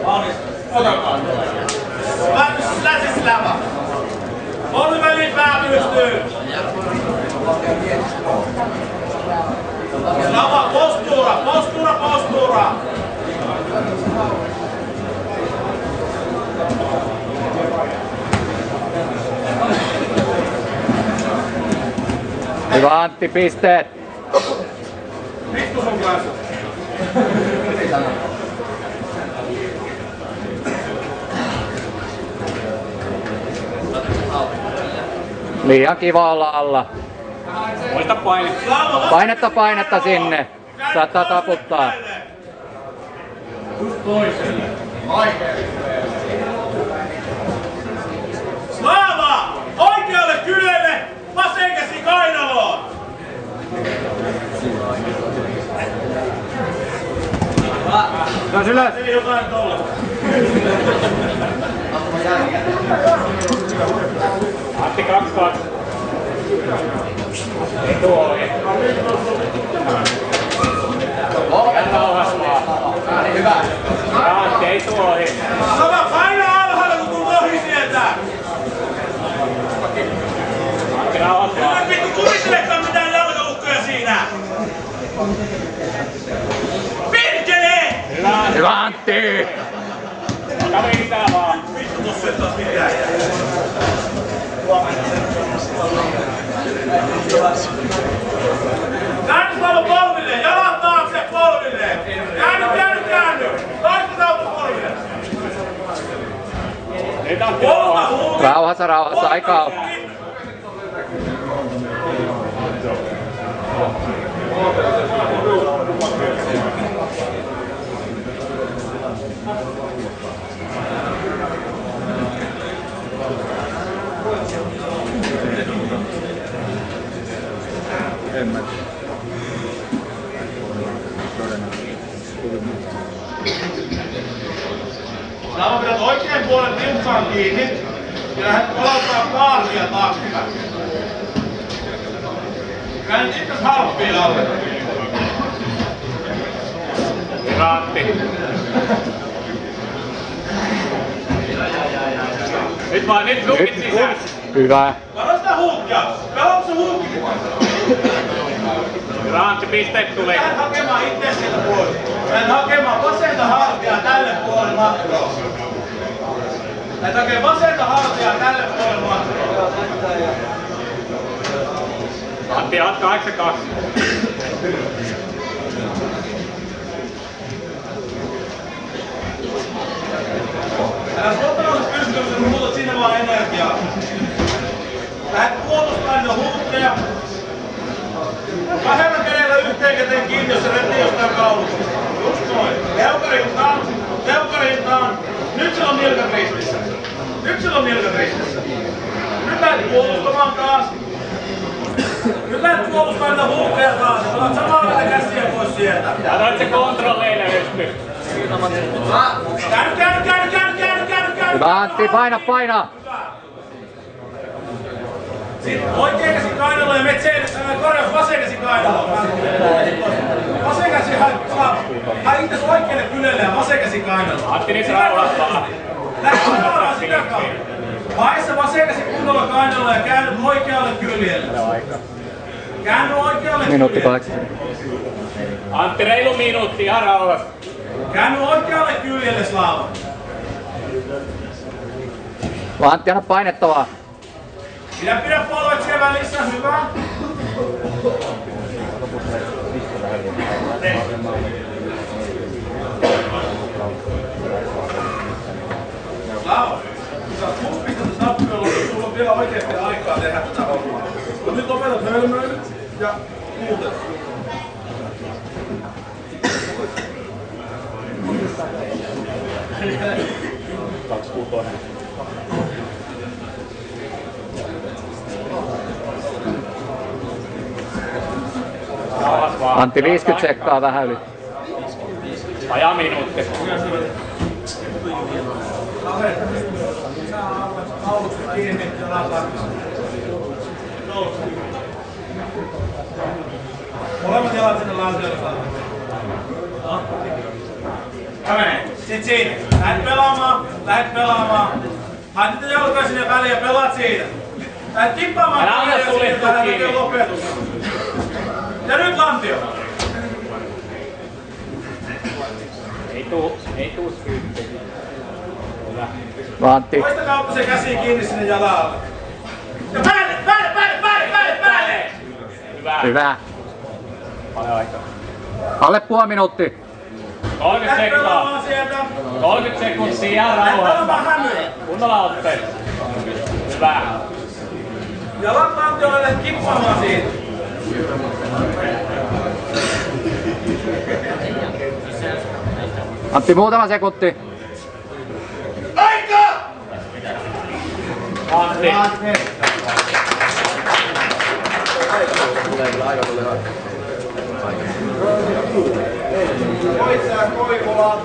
Valmis. Otakaa. Päätys läsislävä. Polvi väliin pää pystyy. Slava, postuura. Hyvä Antti, pisteet. Vittu sun kanssa. Liian kiva olla alla. Muista paine. Painetta sinne. Saattaa taputtaa. Just toiselle. Slava! Oikealle kyljelle! Vasen käsi kainaloon! Ylös! Ei jotain tolle. Antti 2-2. Ei tuo ohi. Rauhas vaan. Hyvä. Antti, ei tuo ohi. Slava, paina alhaalla kun tulet ohi sieltä! Antti, rauhas vaan. Nyt vittu kuvittelekaan mitään jalkalukkoja siinä! Perkele! Hyvä Antti! Ota riittää vaan. Vittu tossa ei taas mitään jää. Käänny Slava polville! Jalat taakse polville! Käänny! Taistotautu polville! Nyt Antti rauhas. Rauhassa, aikaa on. Slava, pidät oikein puolen tiuksaan kiinni ja lähdet palauttaa kaartia taaksepäin. Käännyt ykkös halppiin alle. Hyvä Antti. Nyt lukit sisään. Hyvä. Varo sitä huukkia! Pelaa se huukki! Hyvä Antti, pisteet tuli. Lähdet hakemaan itse sieltä pois. Lähdet hakemaan vasenta hartiaa tälle puolelle matkoa. Lähdet hakemaan vasenta hartiaa tälle puolelle matkoa. Antti, jatka 8-2. Älä suottanut pystyyn, kun muutat sinne vaan energiaa. Lähdet puolustaan huukkeja. Kahdella kädellä yhteen käteen kiinni, jos se repii jostain kaulusta. Just noin. Leukarintaan. Nyt sillä on nilkat ristissä. Nyt lähdet puolustamaan taas. Nyt lähdet puolustamaan niitä huukkeja taas. Otat samaa näitä käsiä pois sieltä. Jätät se kontrolleille pysty. Käänny! Hyvä Antti, paina! Sitten oikea käsi kainaloon ja menet korjaus vasen käsi kainaloon. Vasen käsi hae itses oikealle kyljelle ja vasen käsi kainaloon. Antti, nyt rauhas vaan. Lähde suoraan sitä kautta. Hae se vasen käsi kunnolla kainaloon ja käänny oikealle kyljelle. Minuutti 8. Antti, reilu minuutti, ihan rauhas. Käänny oikealle kyljelle, Slava. Antti, anna painetta vaan. Pidä polvet siellä välissä, hyvä. Slava, sä oot 6 pistettä tappiolla, mutta sulla on vielä oikeasti aikaa tehdä tätä hommaa. Mut nyt opetat hölmöilyt ja muutet. Rauhas vaan. Antti 50 sekkaa vähän yli. Vajaa minuutti. Kaulukset kiinni ja lataan. Molemmat jalat sinne lantiolle. Sit siinä. Lähet pelaamaan. Haet niitä jalkoja sinne väliin ja pelaat siitä. Lähet kippaamaan Älä anna suljettua kiinni. Lopetus. Ja nyt lantio. Ei tuu syyttä. Hyvä. Antti. Toista kautta se käsi kiinni sinne jalalle. Ja päälle! Hyvä. Hyvä. Paljon aikaa. Alle puoli minuuttia. 30 Lähet sekkaa. pelaamaan sieltä. 30 sekuntia ihan Lähet pelaamaan rauhassa. hämyä. Kunnolla otteet. Hyvä. Jalat lantiolle, lähet kippaamaan siitä. Antti, muutama sekunti. Aika! Antti. Koitsaa Koivula.